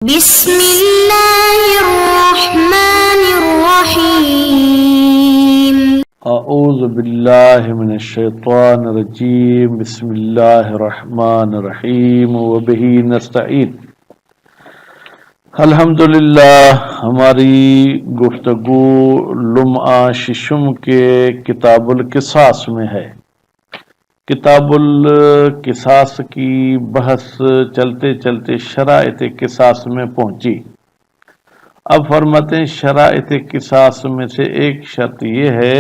بسم اللہ الرحمن الرحیم اعوذ باللہ من الشیطان الرجیم بسم اللہ الرحمن الرحیم وبہ نستعین۔ الحمدللہ ہماری گفتگو لمعہ ششم کے کتاب القصاص میں ہے۔ کتاب القصاص کی بحث چلتے چلتے شرائط قصاص میں پہنچی۔ اب فرماتے ہیں شرائط قصاص میں سے ایک شرط یہ ہے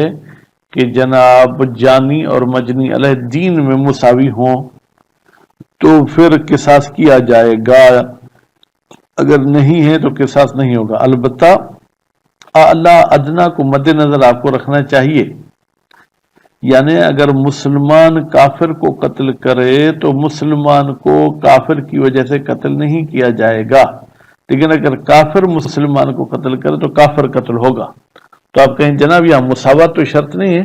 کہ جناب جانی اور مجنی علیہ دین میں مساوی ہوں تو پھر قصاص کیا جائے گا، اگر نہیں ہے تو قصاص نہیں ہوگا۔ البتہ اعلیٰ ادنا کو مد نظر آپ کو رکھنا چاہیے، یعنی اگر مسلمان کافر کو قتل کرے تو مسلمان کو کافر کی وجہ سے قتل نہیں کیا جائے گا، لیکن اگر کافر مسلمان کو قتل کرے تو کافر قتل ہوگا۔ تو آپ کہیں جناب یہاں مساوات تو شرط نہیں ہے،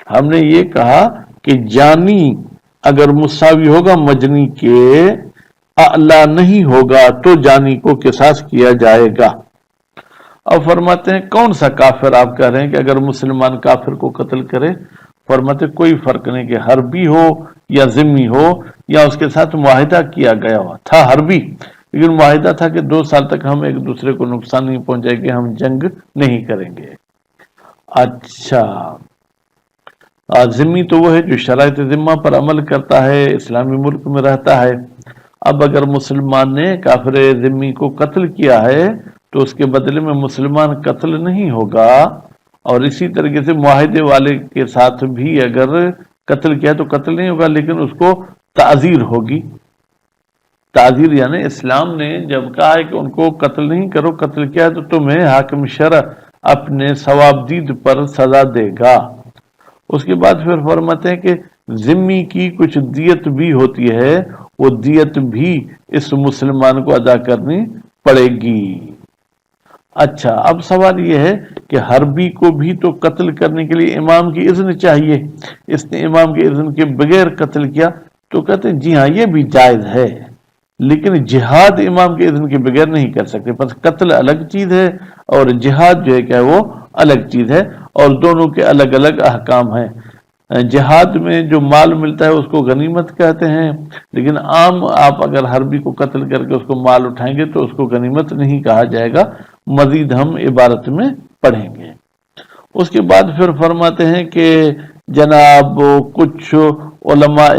ہم نے یہ کہا کہ جانی اگر مساوی ہوگا مجنی کے، اعلیٰ نہیں ہوگا تو جانی کو قصاص کیا جائے گا۔ اب فرماتے ہیں کون سا کافر آپ کہہ رہے ہیں کہ اگر مسلمان کافر کو قتل کرے؟ فرماتے کوئی فرق نہیں کہ حربی ہو یا ذمی ہو یا اس کے ساتھ معاہدہ کیا گیا ہوا تھا حربی، لیکن معاہدہ تھا کہ 2 سال تک ہم ایک دوسرے کو نقصان نہیں پہنچائیں گے، ہم جنگ نہیں کریں گے۔ اچھا، ذمی تو وہ ہے جو شرائط ذمہ پر عمل کرتا ہے، اسلامی ملک میں رہتا ہے۔ اب اگر مسلمان نے کافر ذمی کو قتل کیا ہے تو اس کے بدلے میں مسلمان قتل نہیں ہوگا، اور اسی طریقے سے معاہدے والے کے ساتھ بھی اگر قتل کیا تو قتل نہیں ہوگا، لیکن اس کو تعزیر ہوگی۔ تعزیر یعنی اسلام نے جب کہا ہے کہ ان کو قتل نہیں کرو، قتل کیا ہے تو تمہیں حاکم شرع اپنے ثواب دید پر سزا دے گا۔ اس کے بعد پھر فرماتے ہیں کہ ذمی کی کچھ دیت بھی ہوتی ہے، وہ دیت بھی اس مسلمان کو ادا کرنی پڑے گی۔ اچھا، اب سوال یہ ہے کہ حربی کو بھی تو قتل کرنے کے لیے امام کی اذن چاہیے، اس نے امام کے اذن کے بغیر قتل کیا، تو کہتے ہیں جی ہاں یہ بھی جائز ہے، لیکن جہاد امام کے اذن کے بغیر نہیں کر سکتے۔ پس قتل الگ چیز ہے اور جہاد جو ہے کیا وہ الگ چیز ہے، اور دونوں کے الگ الگ احکام ہیں۔ جہاد میں جو مال ملتا ہے اس کو غنیمت کہتے ہیں، لیکن عام آپ اگر حربی کو قتل کر کے اس کو مال اٹھائیں گے تو اس کو غنیمت نہیں کہا جائے گا، مزید ہم عبارت میں پڑھیں گے۔ اس کے بعد پھر فرماتے ہیں کہ جناب کچھ علماء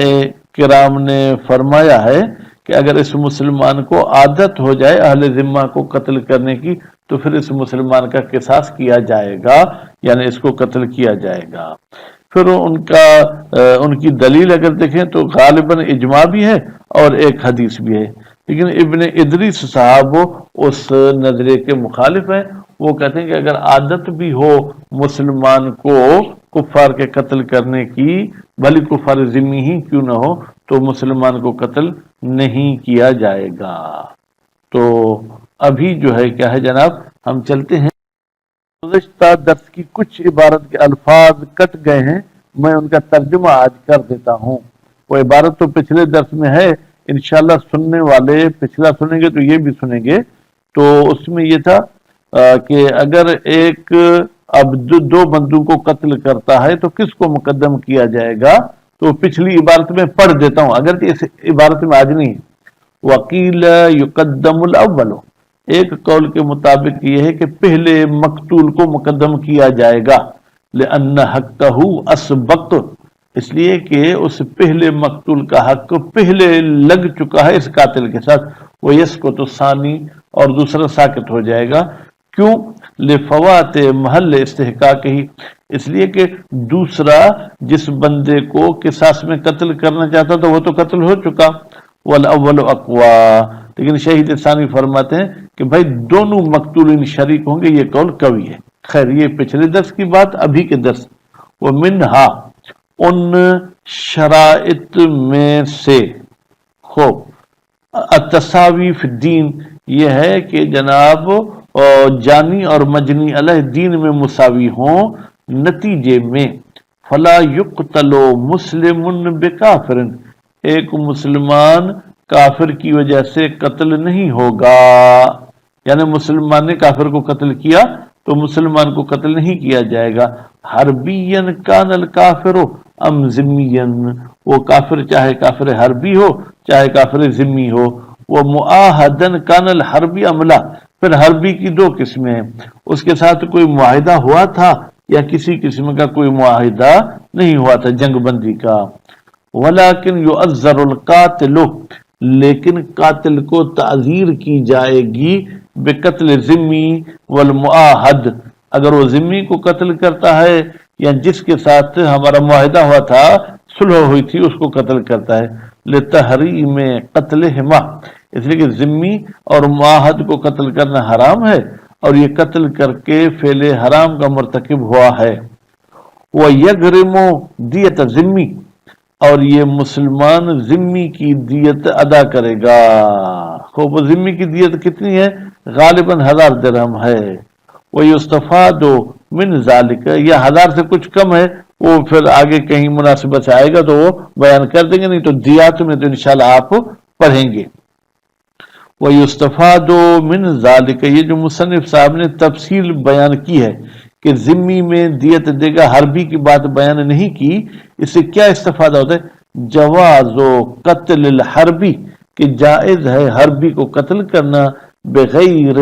کرام نے فرمایا ہے کہ اگر اس مسلمان کو عادت ہو جائے اہل ذمہ کو قتل کرنے کی تو پھر اس مسلمان کا قصاص کیا جائے گا، یعنی اس کو قتل کیا جائے گا۔ پھر ان کی دلیل اگر دیکھیں تو غالباً اجماع بھی ہے اور ایک حدیث بھی ہے، لیکن ابن ادریس صاحب اس نظریے کے مخالف ہیں۔ وہ کہتے ہیں کہ اگر عادت بھی ہو مسلمان کو کفار کے قتل کرنے کی، بھلی کفار ذمی ہی کیوں نہ ہو، تو مسلمان کو قتل نہیں کیا جائے گا۔ تو ابھی جو ہے کیا ہے جناب، ہم چلتے ہیں۔ گزشتہ درس کی کچھ عبارت کے الفاظ کٹ گئے ہیں، میں ان کا ترجمہ آج کر دیتا ہوں۔ وہ عبارت تو پچھلے درس میں ہے، انشاءاللہ سننے والے پچھلا سنیں گے تو یہ بھی سنیں گے۔ تو اس میں یہ تھا کہ اگر ایک عبد 2 بندوں کو قتل کرتا ہے تو کس کو مقدم کیا جائے گا؟ تو پچھلی عبارت میں پڑھ دیتا ہوں، اگرچہ اس عبارت میں آج نہیں ہے۔ وکیل یقدم الاول، ایک قول کے مطابق یہ ہے کہ پہلے مقتول کو مقدم کیا جائے گا، لأن حقہ اسبق، اس لیے کہ اس پہلے مقتول کا حق پہلے لگ چکا ہے اس قاتل کے ساتھ، وہ یسقط الثانی، اور دوسرا ساکت ہو جائے گا۔ کیوں؟ لفوات محل استحقاق ہی، اس لیے کہ دوسرا جس بندے کو قصاص میں قتل کرنا چاہتا تھا وہ تو قتل ہو چکا۔ والاول اقوا، لیکن شہید ثانی فرماتے ہیں کہ بھائی دونوں مقتولین شریک ہوں گے، یہ قول قوی ہے۔ خیر یہ پچھلے درس کی بات، ابھی کے درس۔ ومنہا، ان شرائط میں سے، خوب التساوی فی الدین، یہ ہے کہ جناب جانی اور مجنی علیہ دین میں مساوی ہوں۔ نتیجے میں فلا یقتل مسلم بکافر، ایک مسلمان کافر کی وجہ سے قتل نہیں ہوگا، یعنی مسلمان نے کافر کو قتل کیا تو مسلمان کو قتل نہیں کیا جائے گا۔ حربین کان الکافر ام ذمین، وہ کافر چاہے کافر حربی ہو چاہے کافر ذمی ہو۔ وہ معاہدن کان الحربی عملہ، پھر حربی کی دو قسمیں ہیں، اس کے ساتھ کوئی معاہدہ ہوا تھا یا کسی قسم کا کوئی معاہدہ نہیں ہوا تھا جنگ بندی کا۔ ولیکن یعذر القاتل، لیکن قاتل کو تعذیر کی جائے گی بقتل ذمی والمعاہد، اگر وہ ذمی کو قتل کرتا ہے یا جس کے ساتھ ہمارا معاہدہ ہوا تھا، صلح ہوئی تھی، اس کو قتل کرتا ہے۔ لتحریم قتلہما، اس لیے کہ ذمی اور معاہد کو قتل کرنا حرام ہے اور یہ قتل کر کے فعل حرام کا مرتکب ہوا ہے۔ وَيَغْرِمُ دیت ذمی، اور یہ مسلمان ذمی کی دیت ادا کرے گا۔ خوب ذمی کی دیت کتنی ہے؟ غالباً 1000 درہم ہے۔ وَيُسْتَفَادُ مِنْ ذَلِكَ، یا 1000 سے کچھ کم ہے، وہ پھر آگے کہیں مناسبت سے آئے گا تو وہ بیان کر دیں گے، نہیں تو دیات میں تو انشاءاللہ آپ پڑھیں گے۔ وَيُسْتَفَادُ مِنْ ذَلِكَ، یہ جو مصنف صاحب نے تفصیل بیان کی ہے کہ ذمی میں دیت دے گا، حربی کی بات بیان نہیں کی، اس سے کیا استفادہ ہوتا ہے؟ جواز و قتل الحربی، کہ جائز ہے حربی کو قتل کرنا بغیر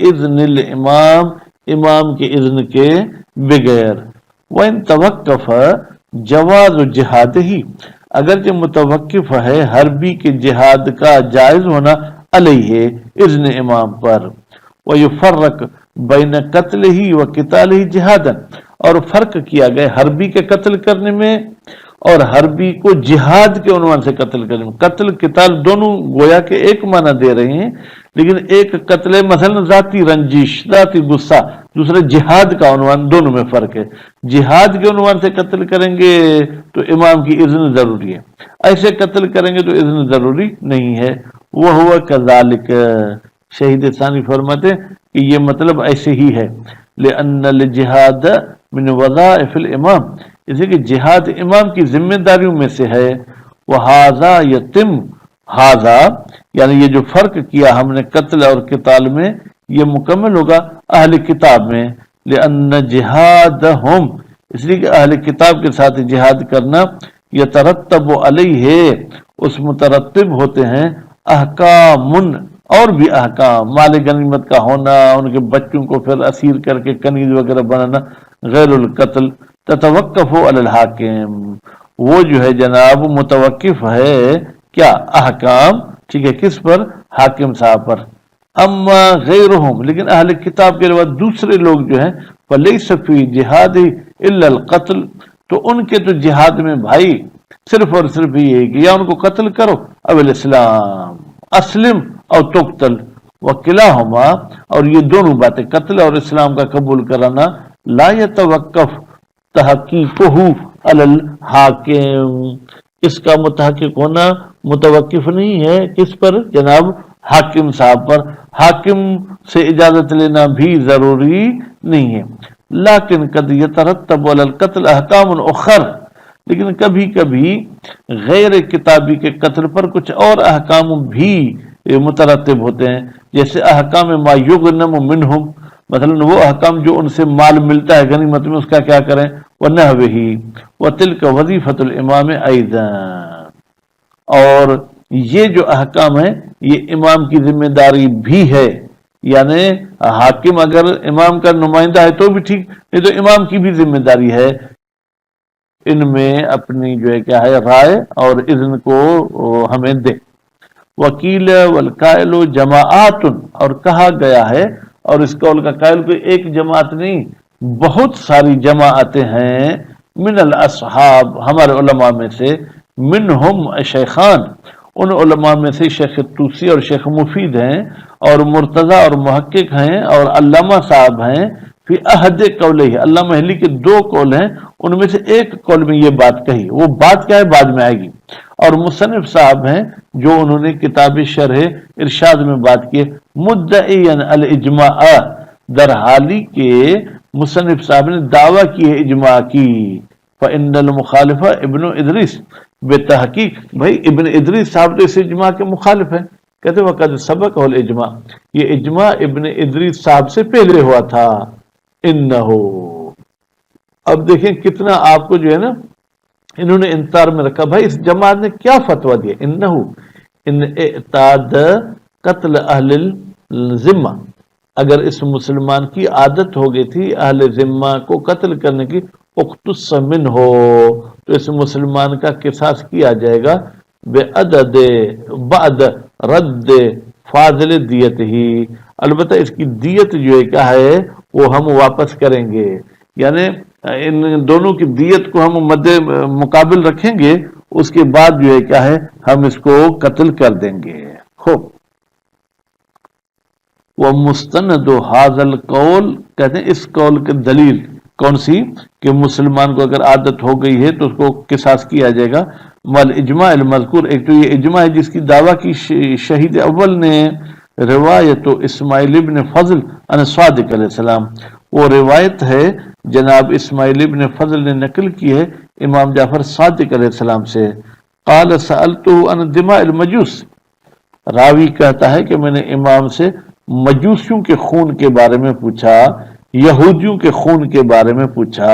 اذن الامام، امام کے اذن کے بغیر۔ وَإِن تَوَقَّفَ جواز جہاد ہی، اگرچہ متوقف ہے حربی کے جہاد کا جائز ہونا علیہ اذن امام پر۔ وَيُفَرَّقُ بین قتل ہی و قتال ہی جہادا، اور فرق کیا گیا حربی کے قتل کرنے میں اور حربی کو جہاد کے عنوان سے قتل کرنے میں۔ قتل قتال دونوں گویا کہ ایک معنی دے رہے ہیں، لیکن ایک قتل مثلا ذاتی رنجش، ذاتی غصہ، دوسرا جہاد کا عنوان، دونوں میں فرق ہے۔ جہاد کے عنوان سے قتل کریں گے تو امام کی اذن ضروری ہے، ایسے قتل کریں گے تو اذن ضروری نہیں ہے۔ وَهُوَ كَذَلِكَ، شہید ثانی فرماتے کہ یہ مطلب ایسے ہی ہے۔ لِأَنَّ الْجِهَادَ مِنْ وَظَائِفِ الْإِمَامِ، اس لیے کہ جہاد امام کی ذمہ داریوں میں سے ہے۔ وَهَذَا يَتِمُ، هَذَا یعنی یہ جو فرق کیا ہم نے قتل اور قتال میں، یہ مکمل ہوگا اہل کتاب میں۔ لِأَنَّ جِهَادَهُمْ، اس لیے کہ اہل کتاب کے ساتھ جہاد کرنا یترتب علیہ، اس مترتب ہوتے ہیں احکام، اور بھی احکام، مال غنیمت کا ہونا، ان کے بچوں کو پھر اسیر کر کے کنیز وغیرہ بنانا، غیر القتل، تتوقف علی الحاکم، وہ جو ہے جناب متوقف ہے کیا؟ احکام، ٹھیک ہے، کس پر؟ حاکم صاحب پر۔ اما غیرہم، لیکن اہل کتاب کے علاوہ دوسرے لوگ جو ہیں، فلیس فی جہاد الا القتل، تو ان کے تو جہاد میں بھائی صرف اور صرف یہ ہے کہ یا ان کو قتل کرو او الاسلام، اسلم او تقتل، وکلاہما، اور یہ دونوں باتیں قتل اور اسلام کا قبول کرانا، لا یتوقف تحقیقہ علی الحاکم، اس کا متحقق ہونا متوقف نہیں ہے کس پر؟ جناب حاکم صاحب پر، حاکم سے اجازت لینا بھی ضروری نہیں ہے۔ لیکن قد یترتب علی القتل احکام اخر، لیکن کبھی کبھی غیر کتابی کے قتل پر کچھ اور احکام بھی مترتب ہوتے ہیں، جیسے احکام ما یغنم منہم، مثلا وہ احکام جو ان سے مال ملتا ہے غنیمت میں، اس کا کیا کریں؟ وَنَحْوِهِ وَتِلْكَ وَظِیفَةُ الْإِمَامِ أَيْضًا، اور یہ جو احکام ہیں یہ امام کی ذمہ داری بھی ہے، یعنی حاکم اگر امام کا نمائندہ ہے تو بھی ٹھیک، نہیں تو امام کی بھی ذمہ داری ہے ان میں اپنی جو ہے کیا ہے رائے اور اذن کو ہمیں دے۔ وکیل والقائل جماعات، اور کہا گیا ہے، اور اس قول کا قائل کوئی ایک جماعت نہیں، بہت ساری جماعتیں ہیں، من الاصحاب، ہمارے علماء میں سے، منہم شیخان، ان علماء میں سے شیخ توسی اور شیخ مفید ہیں، اور مرتضی اور محقق ہیں، اور علامہ صاحب ہیں، فی احد قولہ، علامہ اہلی کے 2 قول ہیں، ان میں سے ایک قول میں یہ بات کہی، وہ بات کیا ہے بعد میں آئے گی، اور مصنف صاحب ہیں جو انہوں نے کتاب شرح ارشاد میں بات کی، مدعین الاجماع، در حالی کے مصنف صاحب نے دعویٰ کی ہے اجماع کی، فإن المخالف ابن ادریس، بے تحقیق بھائی ابن ادریس صاحب تو اس اجماع کے مخالف ہیں. کہتے وقد سبق الاجماع، یہ اجماع ابن ادریس صاحب سے پہلے ہوا تھا. انہو، اب دیکھیں کتنا آپ کو جو ہے نا انہوں نے انتار میں رکھا. بھائی اس جماعت نے کیا فتویٰ دیا؟ انہو ان اعتاد قتل اہل الذمہ، اگر اس مسلمان کی عادت ہو گئی تھی اہل ذمہ کو قتل کرنے کی، اقتص من ہو تو اس مسلمان کا قصاص کیا جائے گا بے عدد بعد رد فاضل دیت ہی، البتہ اس کی دیت جو ہے کیا ہے وہ ہم واپس کریں گے، یعنی ان دونوں کی دیت کو ہم مد مقابل رکھیں گے، اس کے بعد جو ہے کیا ہے ہم اس کو قتل کر دیں گے. خوب. وہ مستند حاض القول، کہتے ہیں اس قول کی دلیل کون سی کہ مسلمان کو اگر عادت ہو گئی ہے تو اس کو قصاص کیا جائے گا. مل اجماع المذکور، ایک تو یہ اجماع ہے جس کی دعویٰ کی شہید اول نے، روایت اسماعیل ابن فضل عن صادق علیہ السلام، وہ روایت ہے جناب اسماعیل ابن فضل نے نقل کی ہے امام جعفر صادق علیہ السلام سے. قال سألته عن دماء المجوس، راوی کہتا ہے کہ میں نے امام سے مجوسیوں کے خون کے بارے میں پوچھا، یہودیوں کے خون کے بارے میں پوچھا،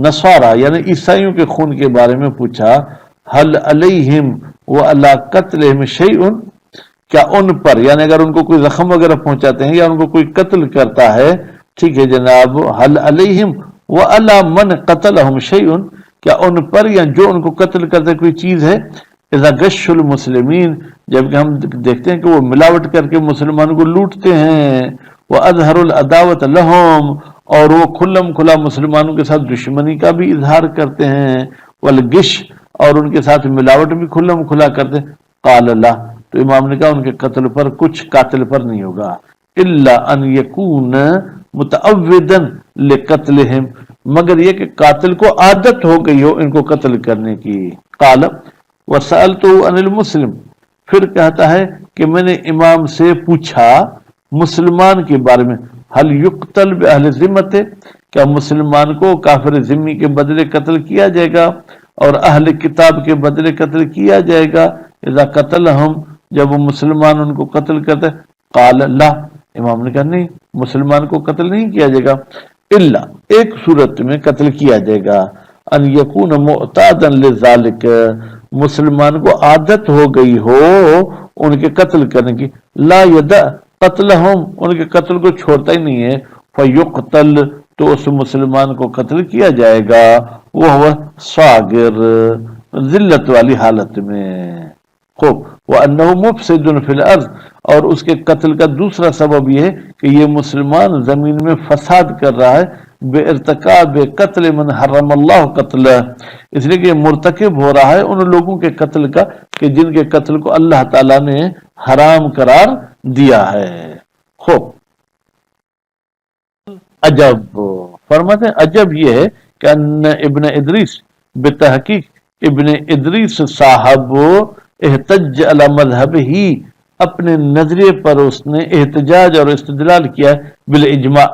نصارہ یعنی عیسائیوں کے خون کے بارے میں پوچھا. حل علیہم وعلی قتلہم شیء، کیا ان پر یعنی اگر ان کو کوئی زخم وغیرہ پہنچاتے ہیں یا ان کو کوئی قتل کرتا ہے، ٹھیک ہے جناب، حل علیہم وعلی من قتلہم شیء، کیا ان پر یا جو ان کو قتل کرتے کوئی چیز ہے. اذا غش المسلمین، جبکہ ہم دیکھتے ہیں کہ وہ ملاوٹ کر کے مسلمانوں کو لوٹتے ہیں، وَأَظْهَرُ الْعَدَاوَةَ لَهُمْ، اور وہ کھلم کھلا مسلمانوں کے ساتھ دشمنی کا بھی اظہار کرتے ہیں، وَالْغِشْ، اور ان کے ساتھ ملاوٹ بھی کھلم کھلا کرتے ہیں. قال اللہ، تو امام نے کہا ان کے قتل پر کچھ قاتل پر نہیں ہوگا، الا ان یکون متعودا لقتلہم، مگر یہ کہ قاتل کو عادت ہو گئی ہو ان کو قتل کرنے کی. قال وسألته عن المسلم، پھر کہتا ہے کہ میں نے امام سے پوچھا مسلمان کے بارے میں، حل یقتل باہل ذمت، کیا مسلمان کو کافر ذمی کے بدلے قتل کیا جائے گا اور اہل کتاب کے بدلے قتل کیا جائے گا. اذا قتلہم، جب وہ مسلمان ان کو قتل کرتے. قال لا، امام نے کہا نہیں مسلمان کو قتل نہیں کیا جائے گا، الا ایک صورت میں قتل کیا جائے گا، ان یکون معتادا لذالک، مسلمان کو عادت ہو گئی ہو ان کے قتل کرنے کی، لا یدع قتلہم، ان کے قتل کو چھوڑتا ہی نہیں ہے، فیقتل، تو اس مسلمان کو قتل کیا جائے گا، وہ صاغر، ذلت والی حالت میں. خوب. وَأَنَّهُ مُفْسِدٌ فِي الْأَرْضِ، اور اس کے قتل کا دوسرا سبب یہ ہے کہ یہ مسلمان زمین میں فساد کر رہا ہے، بے ارتکاب قتل من حرم اللہ قتل، اس لیے کہ مرتکب ہو رہا ہے ان لوگوں کے قتل کا کہ جن کے قتل کو اللہ تعالیٰ نے حرام قرار دیا ہے. خوب. عجب، فرماتے ہیں عجب یہ ہے کہ ان ابن ادریس، بتحقیق ابن ادریس صاحب، احتج علی مذہب ہی، اپنے نظریے پر اس نے احتجاج اور استدلال کیا ہے بالاجماع،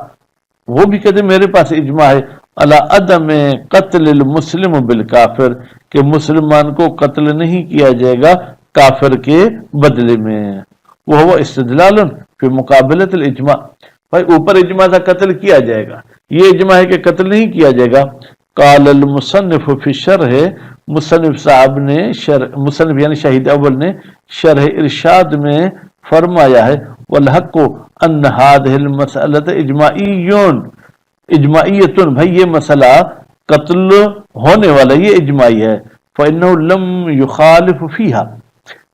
وہ بھی کہتے میرے پاس اجماع ہے، علی عدم قتل المسلم بالکافر، کہ مسلمان کو قتل نہیں کیا جائے گا کافر کے بدلے میں. وہ استدلال فی مقابلت الاجماع، بھائی اوپر اجماع تھا قتل کیا جائے گا، یہ اجماع ہے کہ قتل نہیں کیا جائے گا. قال المصنف فی الشرح، مصنف صاحب نے مصنف یعنی شہید اول نے شرح ارشاد میں فرمایا ہے، والحق ان هذه المسألة اجماعیت، بھائی یہ مسئلہ قتل ہونے والا یہ اجماعی ہے. فإنه لم يخالف فيها،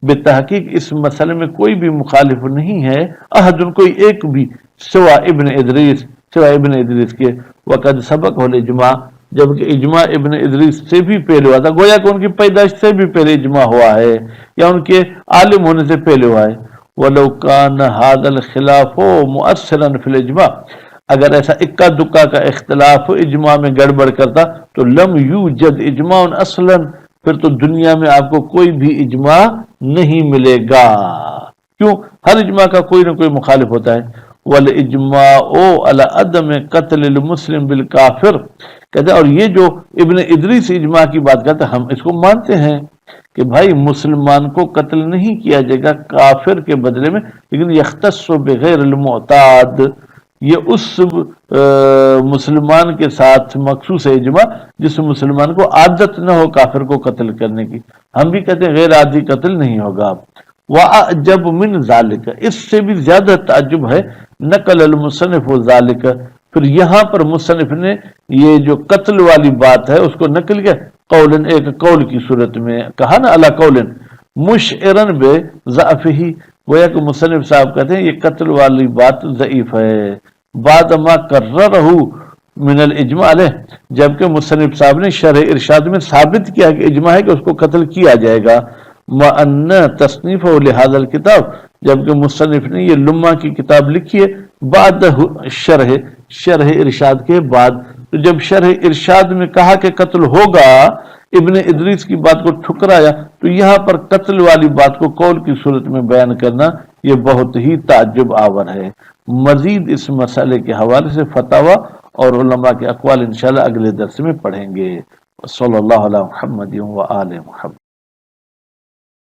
بتحقیق اس مسئلے میں کوئی بھی مخالف نہیں ہے، احد کوئی ایک بھی، سوا ابن ادریس، سوا ابن ادریس کے. وقد سبق الاجماع، جبکہ اجماع ابن ادریس سے بھی پہلے ہوا تھا، گویا کہ ان کی پیدائش سے بھی پہلے اجماع ہوا ہے یا ان کے عالم ہونے سے پہلے ہوا ہے. وَلَوْ كَانَ هَذَا الْخِلَافُ مُؤَثِّرًا فِي الْإِجْمَاعِ، اگر ایسا اکا دکا کا اختلاف اجماع میں گڑبڑ کرتا تو لم یوجد اجماع اصلا، پھر تو دنیا میں آپ کو کوئی بھی اجماع نہیں ملے گا. کیوں؟ ہر اجماع کا کوئی نہ کوئی مخالف ہوتا ہے. والاجماع علی عدم قتل المسلم بالکافر، کہتے ہیں اور یہ جو ابن ادریس اجماع کی بات کرتے ہیں ہم اس کو مانتے ہیں کہ بھائی مسلمان کو قتل نہیں کیا جائے گا کافر کے بدلے میں، لیکن یختص بغیر المعتاد، یہ اس مسلمان کے ساتھ مخصوص ہے اجماع جس مسلمان کو عادت نہ ہو کافر کو قتل کرنے کی۔ ہم بھی کہتے ہیں غیر عادی قتل نہیں ہوگا۔ وَأَعْجَبُ مِنْ ذَلِكَ، اس سے بھی زیادہ تعجب ہے، نقل المصنف ذَلِكَ، پھر یہاں پر مصنف نے یہ جو قتل والی بات ہے اس کو نقل کیا قولن، ایک قول کی صورت میں کہا نا، علی قولن مشعرن بضعفہ، گویا کہ مصنف صاحب کہتے ہیں یہ قتل والی بات ضعیف ہے، بعد ما کررہ من الاجماع علیہ، جبکہ مصنف صاحب نے شرح ارشاد میں ثابت کیا کہ اجماع ہے کہ اس کو قتل کیا جائے گا، وَأَنَّ تَصْنِيفَهُ لِهَذَا الْكِتَابِ، جبکہ مصنف نے یہ لمہ کی کتاب لکھی ہے بعد شرح ارشاد کے بعد، تو جب شرح ارشاد میں کہا کہ قتل ہوگا، ابن ادریس کی بات کو ٹھکرایا، تو یہاں پر قتل والی بات کو قول کی صورت میں بیان کرنا یہ بہت ہی تعجب آور ہے۔ مزید اس مسئلے کے حوالے سے فتاوی اور علماء کے اقوال انشاءاللہ اگلے درس میں پڑھیں گے۔ صلی اللہ علیہ محمد و آل محمد۔